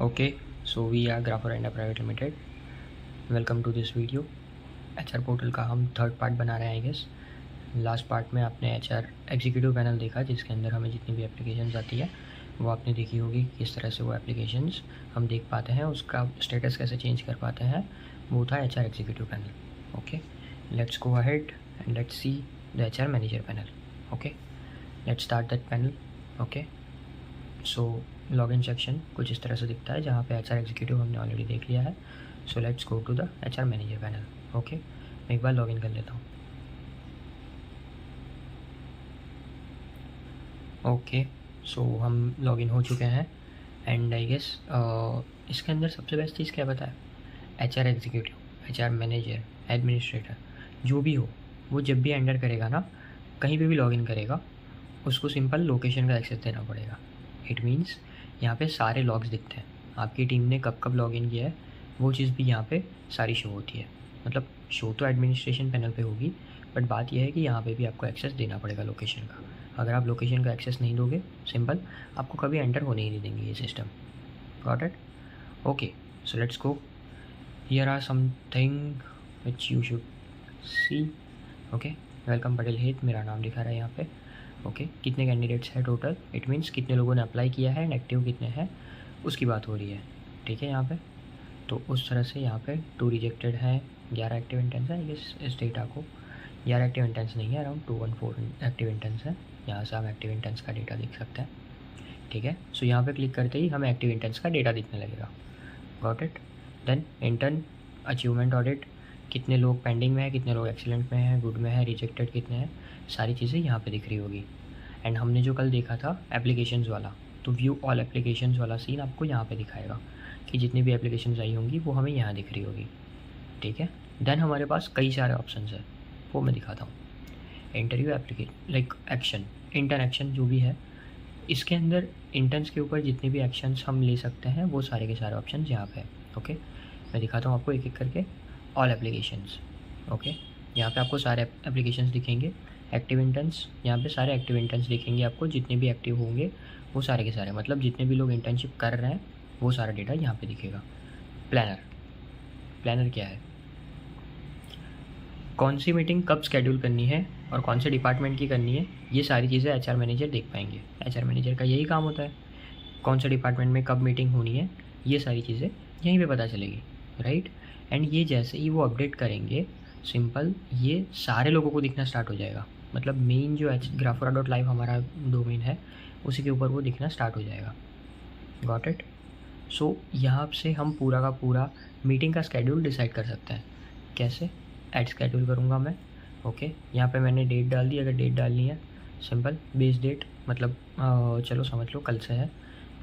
Okay, so we are Grapher India Private Limited. Welcome to this video. HR portal का हम third part बना रहे हैं I guess. Last part में आपने HR एग्जीक्यूटिव पैनल देखा जिसके अंदर हमें जितनी भी एप्लीकेशंस आती है वो आपने देखी होगी, किस तरह से वो एप्लीकेशंस हम देख पाते हैं, उसका स्टेटस कैसे चेंज कर पाते हैं, वो था HR executive panel. Okay, let's go ahead and let's see the HR manager panel. Okay, let's start that panel. Okay, so login section कुछ इस तरह से दिखता है जहाँ पे HR एग्जीक्यूटिव हमने ऑलरेडी देख लिया है। So let's go to the HR manager panel. Okay, मैं एक बार लॉगिन कर लेता हूँ। ओके, सो हम लॉगिन हो चुके हैं एंड आई गेस इसके अंदर सबसे बेस्ट चीज़ क्या पता है, HR executive, HR manager, administrator जो भी हो, वो जब भी एंटर करेगा ना, कहीं पे भी लॉगिन करेगा, उसको सिंपल लोकेशन का एक्सेस देना पड़ेगा। इट मीन्स यहाँ पे सारे लॉग्स दिखते हैं, आपकी टीम ने कब कब लॉगिन किया है वो चीज़ भी यहाँ पे सारी शो होती है। मतलब शो तो एडमिनिस्ट्रेशन पैनल पे होगी, बट बात यह है कि यहाँ पे भी आपको एक्सेस देना पड़ेगा लोकेशन का। अगर आप लोकेशन का एक्सेस नहीं दोगे, सिंपल आपको कभी एंटर होने ही नहीं देंगे ये system. Got it? Okay, so let's go. Here are something which you should see. Okay, welcome Patel Het मेरा नाम दिखा रहा है यहाँ पे। ओके, कितने कैंडिडेट्स हैं टोटल, इट मीन्स कितने लोगों ने अप्लाई किया है एंड एक्टिव कितने हैं उसकी बात हो रही है। ठीक है, यहाँ पे तो उस तरह से यहाँ पे 2 रिजेक्टेड हैं, 11 एक्टिव इंटेंस है। इस डेटा को 11 एक्टिव इंटेंस नहीं है, अराउंड 214 एक्टिव इंटेंस है। यहाँ से हम एक्टिव इंटेंस का डेटा देख सकते हैं। ठीक है, सो यहाँ पे क्लिक करते ही हमें एक्टिव इंटेंस का डेटा दिखने लगेगा। Got it? Then intern achievement audit, कितने लोग पेंडिंग में है, कितने लोग एक्सीलेंट में है, गुड में है, रिजेक्टेड कितने हैं, सारी चीज़ें यहाँ पे दिख रही होगी। एंड हमने जो कल देखा था एप्लीकेशंस वाला, तो व्यू ऑल एप्लीकेशंस वाला सीन आपको यहाँ पे दिखाएगा कि जितनी भी एप्लीकेशंस आई होंगी वो हमें यहाँ दिख रही होगी। ठीक है, देन हमारे पास कई सारे ऑप्शंस हैं, वो मैं दिखाता हूँ। Interview application like action, intern action जो भी है, इसके अंदर इंटर्न्स के ऊपर जितने भी एक्शंस हम ले सकते हैं वो सारे के सारे ऑप्शन यहाँ पे। ओके, मैं दिखाता हूँ आपको एक एक करके। ऑल एप्लीकेशंस, ओके, यहाँ पे आपको सारे एप्लीकेशंस दिखेंगे। एक्टिव इंटर्न्स, यहाँ पे सारे एक्टिव इंटर्न्स दिखेंगे आपको, जितने भी एक्टिव होंगे वो सारे के सारे, मतलब जितने भी लोग इंटर्नशिप कर रहे हैं वो सारा डेटा यहाँ पे दिखेगा। प्लानर, प्लानर क्या है, कौन सी मीटिंग कब स्केड्यूल करनी है और कौन से डिपार्टमेंट की करनी है, ये सारी चीज़ें HR मैनेजर देख पाएंगे। HR मैनेजर का यही काम होता है, कौन से डिपार्टमेंट में कब मीटिंग होनी है, ये सारी चीज़ें यहीं पे पता चलेगी, राइट। एंड ये जैसे ही वो अपडेट करेंगे, सिंपल ये सारे लोगों को दिखना स्टार्ट हो जाएगा। मतलब मेन जो grafora.live हमारा डोमेन है उसी के ऊपर वो दिखना स्टार्ट हो जाएगा। Got it? सो यहाँ से हम पूरा का पूरा मीटिंग का स्केड्यूल डिसाइड कर सकते हैं। कैसे? ऐड स्केड्यूल करूँगा मैं। ओके, यहाँ पे मैंने डेट डाल दी, अगर डेट डालनी है सिंपल बेस डेट, मतलब चलो समझ लो कल से है,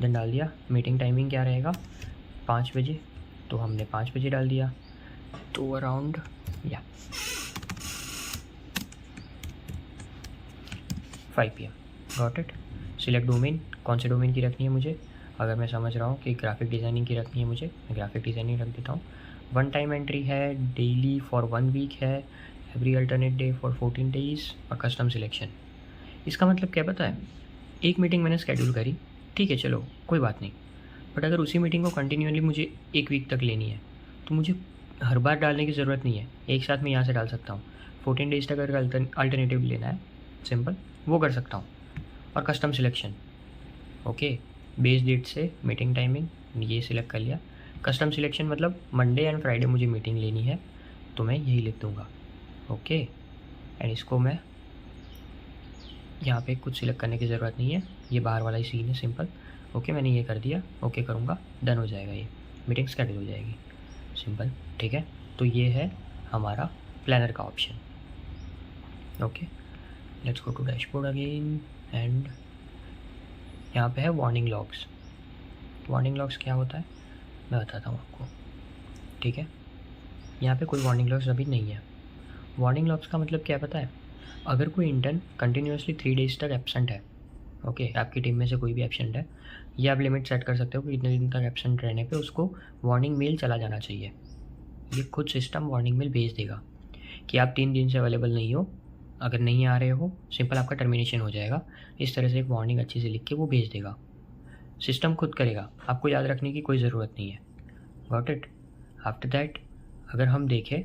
देन डाल दिया। मीटिंग टाइमिंग क्या रहेगा, 5 बजे, तो हमने 5 बजे डाल दिया, तो अराउंड या 5 PM। Got it? Select domain, कौन से डोमेन की रखनी है मुझे, अगर मैं समझ रहा हूँ कि ग्राफिक डिज़ाइनिंग की रखनी है मुझे, मैं ग्राफिक डिज़ाइनिंग रख देता हूँ। 1 टाइम एंट्री है, डेली फॉर 1 वीक है, every alternate day for 14 days और कस्टम सिलेक्शन। इसका मतलब क्या पता है, एक मीटिंग मैंने स्केड्यूल करी, ठीक है चलो कोई बात नहीं, बट अगर उसी मीटिंग को कंटिन्यूअली मुझे 1 वीक तक लेनी है तो मुझे हर बार डालने की ज़रूरत नहीं है, एक साथ मैं यहाँ से डाल सकता हूँ। 14 डेज़ तक अगर अल्टरनेटिव लेना है सिंपल वो कर सकता हूँ। और custom selection, okay, base date से मीटिंग टाइमिंग ये सिलेक्ट कर लिया। कस्टम सिलेक्शन मतलब मंडे एंड फ्राइडे मुझे मीटिंग लेनी है तो मैं यही लिख दूँगा। ओके, एंड इसको मैं यहाँ पे कुछ सिलेक्ट करने की ज़रूरत नहीं है, ये बाहर वाला ही सीन है सिंपल। ओके, मैंने ये कर दिया, ओके करूँगा, डन हो जाएगा, ये मीटिंग स्केड्यूल हो जाएगी सिंपल। ठीक है, तो ये है हमारा प्लानर का option. Okay, let's go to dashboard again and यहाँ पे है वार्निंग लॉग्स। वार्निंग लॉग्स क्या होता है मैं बताता हूँ आपको। ठीक है, यहाँ पे कोई वार्निंग लॉग्स अभी नहीं है। वार्निंग लॉग्स का मतलब क्या पता है, अगर कोई इंटर्न कंटिन्यूसली 3 डेज़ तक एब्सेंट है, ओके, आपकी टीम में से कोई भी एब्सेंट है, ये आप लिमिट सेट कर सकते हो कि इतने दिन तक एब्सेंट रहने पे उसको वार्निंग मेल चला जाना चाहिए। ये खुद सिस्टम वार्निंग मेल भेज देगा कि आप 3 दिन से अवेलेबल नहीं हो, अगर नहीं आ रहे हो सिंपल आपका टर्मिनेशन हो जाएगा। इस तरह से एक वार्निंग अच्छी से लिख के वो भेज देगा। सिस्टम खुद करेगा, आपको याद रखने की कोई ज़रूरत नहीं है। Got it. आफ्टर दैट अगर हम देखें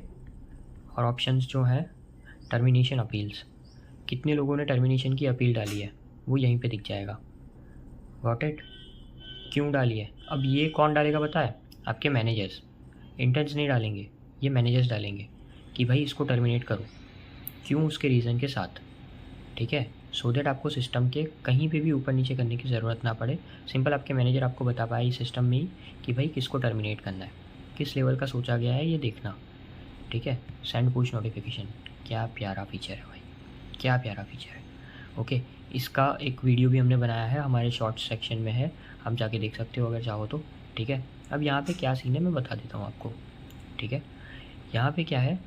और ऑप्शंस जो हैं, टर्मिनेशन अपील्स, कितने लोगों ने टर्मिनेशन की अपील डाली है वो यहीं पे दिख जाएगा। Got it. क्यों डाली है, अब ये कौन डालेगा पता है, आपके मैनेजर्स। इंटर्न्स नहीं डालेंगे, ये मैनेजर्स डालेंगे कि भाई इसको टर्मिनेट करो, क्यों, उसके रीज़न के साथ। ठीक है, सो दैट आपको सिस्टम के कहीं पे भी ऊपर नीचे करने की ज़रूरत ना पड़े। सिंपल आपके मैनेजर आपको बता पाए इस सिस्टम में ही कि भाई किसको टर्मिनेट करना है, किस लेवल का सोचा गया है ये देखना। ठीक है, सेंड पुश नोटिफिकेशन, क्या प्यारा फीचर है भाई, क्या प्यारा फीचर है। ओके, इसका एक वीडियो भी हमने बनाया है, हमारे शॉर्ट्स सेक्शन में है, आप जाके देख सकते हो अगर चाहो तो। ठीक है, अब यहाँ पे क्या सीन है मैं बता देता हूँ आपको। ठीक है, यहाँ पे क्या है,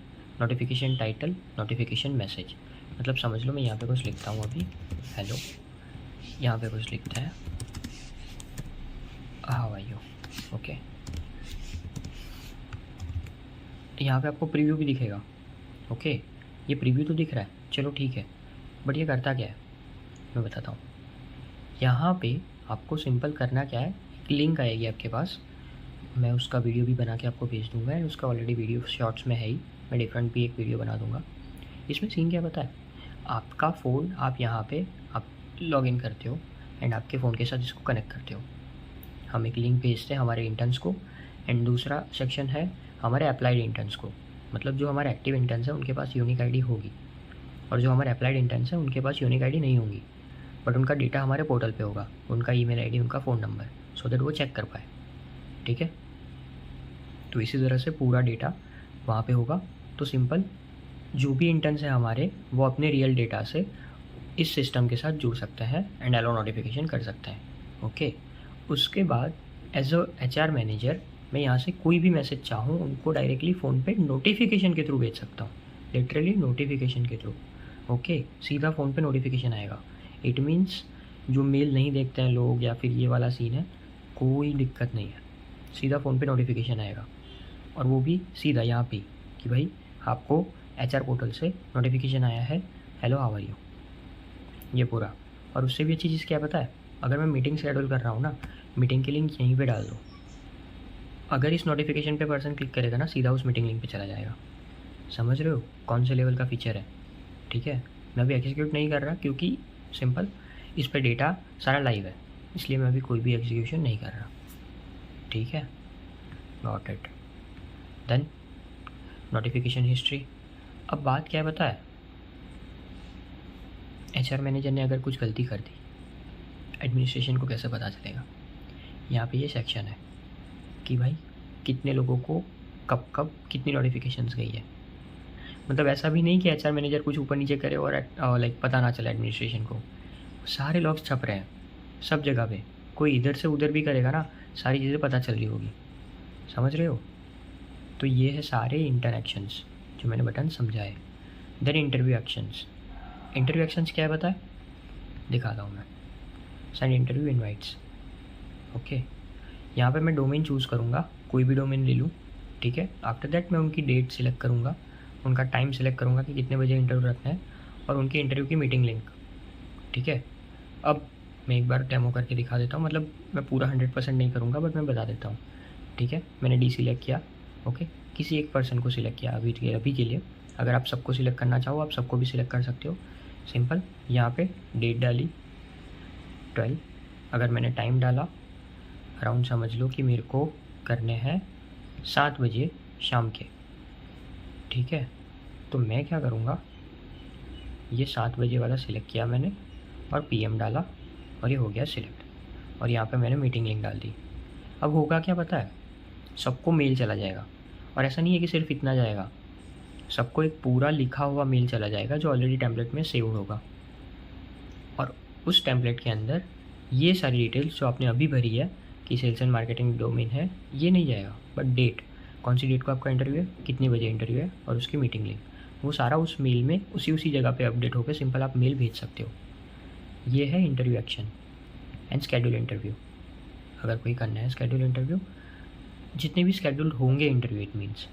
नोटिफिकेशन टाइटल, नोटिफिकेशन मैसेज, मतलब समझ लो मैं यहाँ पे कुछ लिखता हूँ अभी, हेलो, यहाँ पे कुछ लिखता है हाउ आर यू। ओके, यहाँ पे आपको प्रीव्यू भी दिखेगा। ओके, ये प्रीव्यू तो दिख रहा है, चलो ठीक है, बट ये करता क्या है मैं बताता हूँ। यहाँ पे आपको सिंपल करना क्या है, एक लिंक आएगी आपके पास, मैं उसका वीडियो भी बना के आपको भेज दूँगा, एंड उसका ऑलरेडी वीडियो शॉर्ट्स में है ही, मैं डिफरेंट भी एक वीडियो बना दूँगा। इसमें सीन क्या पता है, आपका फ़ोन, आप यहाँ पे आप लॉगिन करते हो एंड आपके फ़ोन के साथ इसको कनेक्ट करते हो, हम एक लिंक भेजते हैं हमारे इंटर्न्स को, एंड दूसरा सेक्शन है हमारे अप्लाइड इंटर्न्स को, मतलब जो हमारे एक्टिव इंटर्न्स हैं उनके पास यूनिक आईडी होगी, और जो हमारे अप्लाइड इंटर्न्स हैं उनके पास यूनिक आईडी नहीं होगी, बट उनका डेटा हमारे पोर्टल पे होगा, उनका ईमेल आईडी, उनका फ़ोन नंबर, सो दैट वो चेक कर पाए। ठीक है, तो इसी तरह से पूरा डेटा वहाँ पे होगा। तो सिंपल जो भी इंटर्न्स हैं हमारे, वो अपने रियल डेटा से इस सिस्टम के साथ जुड़ सकते हैं एंड एलो नोटिफिकेशन कर सकते हैं। ओके, उसके बाद एज अ HR मैनेजर मैं यहाँ से कोई भी मैसेज चाहूँ उनको डायरेक्टली फ़ोन पे नोटिफिकेशन के थ्रू भेज सकता हूँ, लिटरली नोटिफिकेशन के थ्रू। ओके, सीधा फ़ोन पे नोटिफिकेशन आएगा। इट मीन्स जो मेल नहीं देखते हैं लोग या फिर ये वाला सीन है, कोई दिक्कत नहीं है, सीधा फ़ोन पे नोटिफिकेशन आएगा, और वो भी सीधा यहाँ पे कि भाई आपको HR पोर्टल से नोटिफिकेशन आया है, हेलो हाउ आर यू, ये पूरा। और उससे भी अच्छी चीज़ क्या पता है, अगर मैं मीटिंग शेड्यूल कर रहा हूँ ना, मीटिंग की लिंक यहीं पे डाल दो, अगर इस नोटिफिकेशन पे पर्सन क्लिक करेगा ना, सीधा उस मीटिंग लिंक पे चला जाएगा। समझ रहे हो कौन से लेवल का फीचर है। ठीक है, मैं अभी एग्जीक्यूट नहीं कर रहा क्योंकि सिंपल इस पर डेटा सारा लाइव है, इसलिए मैं अभी कोई भी एग्जीक्यूशन नहीं कर रहा। ठीक है, got it. Then notification history, अब बात क्या है पता है, HR मैनेजर ने अगर कुछ गलती कर दी, एडमिनिस्ट्रेशन को कैसे पता चलेगा। यहाँ पे ये सेक्शन है कि भाई कितने लोगों को कब कब कितनी नोटिफिकेशंस गई है, मतलब ऐसा भी नहीं कि HR मैनेजर कुछ ऊपर नीचे करे और लाइक पता ना चले एडमिनिस्ट्रेशन को, सारे लॉग्स छप रहे हैं सब जगह पे, कोई इधर से उधर भी करेगा ना, सारी चीज़ें पता चल रही होगी। समझ रहे हो, तो ये है सारे इंटरएक्शंस जो मैंने बटन समझाए। Then interview actions, interview actions क्या है पता है, दिखाता हूँ मैं। Send interview invites. ओके, यहाँ पे मैं डोमेन चूज़ करूँगा, कोई भी डोमेन ले लूँ। ठीक है, आफ्टर दैट मैं उनकी डेट सिलेक्ट करूँगा, उनका टाइम सिलेक्ट करूँगा कि कितने बजे इंटरव्यू रखना है, और उनके इंटरव्यू की मीटिंग लिंक। ठीक है, अब मैं एक बार डेमो करके दिखा देता हूँ, मतलब मैं पूरा 100% नहीं करूँगा बट मैं बता देता हूँ। ठीक है, मैंने डी सिलेक्ट किया। ओके, किसी एक पर्सन को सिलेक्ट किया अभी के लिए, अगर आप सबको सिलेक्ट करना चाहो आप सबको भी सिलेक्ट कर सकते हो। सिंपल यहाँ पे डेट डाली 12, अगर मैंने टाइम डाला अराउंड समझ लो कि मेरे को करने हैं 7 बजे शाम के। ठीक है, तो मैं क्या करूँगा, ये 7 बजे वाला सिलेक्ट किया मैंने और PM डाला और ये हो गया सिलेक्ट, और यहाँ पे मैंने मीटिंग लिंक डाल दी। अब होगा क्या पता है, सबको मेल चला जाएगा, और ऐसा नहीं है कि सिर्फ इतना जाएगा, सबको एक पूरा लिखा हुआ मेल चला जाएगा जो ऑलरेडी टेम्पलेट में सेव्ड होगा, और उस टेम्पलेट के अंदर ये सारी डिटेल्स जो आपने अभी भरी है कि सेल्स एंड मार्केटिंग डोमेन है, ये नहीं जाएगा, बट डेट, कौन सी डेट को आपका इंटरव्यू है, कितने बजे इंटरव्यू है, और उसकी मीटिंग लिंक, वो सारा उस मेल में उसी जगह पे अपडेट होकर सिंपल आप मेल भेज सकते हो। ये है interview action. And schedule interview, अगर कोई करना है स्केड्यूल इंटरव्यू, जितने भी स्केड्यूल होंगे इंटरव्यू, इट मीन्स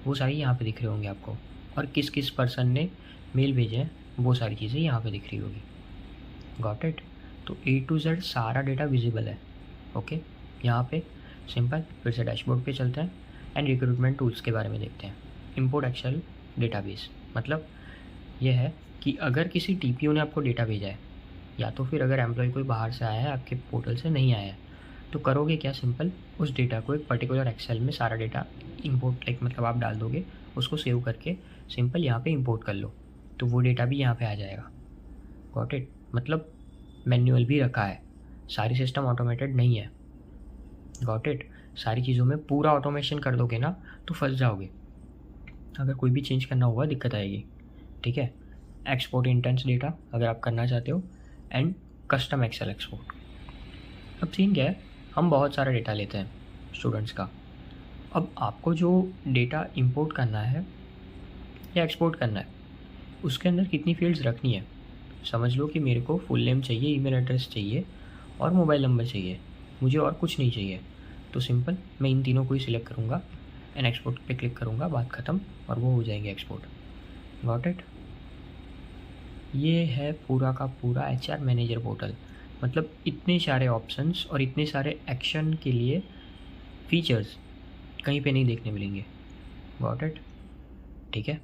वो सारी यहाँ पे दिख रहे होंगे आपको, और किस किस पर्सन ने मेल भेजे हैं वो सारी चीज़ें यहाँ पे दिख रही होगी। Got it. तो A to Z सारा डेटा विजिबल है, ओके, यहाँ पे सिंपल फिर से डैशबोर्ड पे चलते हैं एंड रिक्रूटमेंट टूल्स के बारे में देखते हैं। इंपोर्ट एक्सेल डेटाबेस मतलब ये है कि अगर किसी टीपीओ ने आपको डेटा भेजा है या तो फिर अगर एम्प्लॉय कोई बाहर से आया है, आपके पोर्टल से नहीं आया है, तो करोगे क्या, सिंपल उस डेटा को एक पर्टिकुलर एक्सेल में सारा डेटा इंपोर्ट मतलब आप डाल दोगे, उसको सेव करके सिंपल यहाँ पे इंपोर्ट कर लो, तो वो डेटा भी यहाँ पे आ जाएगा। Got it? मतलब मैन्युअल भी रखा है, सारी सिस्टम ऑटोमेटेड नहीं है। Got it? सारी चीज़ों में पूरा ऑटोमेशन कर दोगे ना तो फंस जाओगे, अगर कोई भी चेंज करना होगा दिक्कत आएगी। ठीक है, एक्सपोर्ट इंटेंस डेटा अगर आप करना चाहते हो एंड कस्टम एक्सेल एक्सपोर्ट। अब सीन क्या है, हम बहुत सारा डेटा लेते हैं स्टूडेंट्स का। अब आपको जो डेटा इंपोर्ट करना है या एक्सपोर्ट करना है उसके अंदर कितनी फील्ड्स रखनी है। समझ लो कि मेरे को फुल नेम चाहिए, ईमेल एड्रेस चाहिए और मोबाइल नंबर चाहिए, मुझे और कुछ नहीं चाहिए, तो सिंपल मैं इन तीनों को ही सिलेक्ट करूँगा एंड एक्सपोर्ट पे क्लिक करूँगा, बात ख़त्म और वो हो जाएंगे एक्सपोर्ट। Got it? ये है पूरा का पूरा एचआर मैनेजर पोर्टल। मतलब इतने सारे ऑप्शंस और इतने सारे एक्शन के लिए फीचर्स कहीं पे नहीं देखने मिलेंगे। Got it? ठीक है।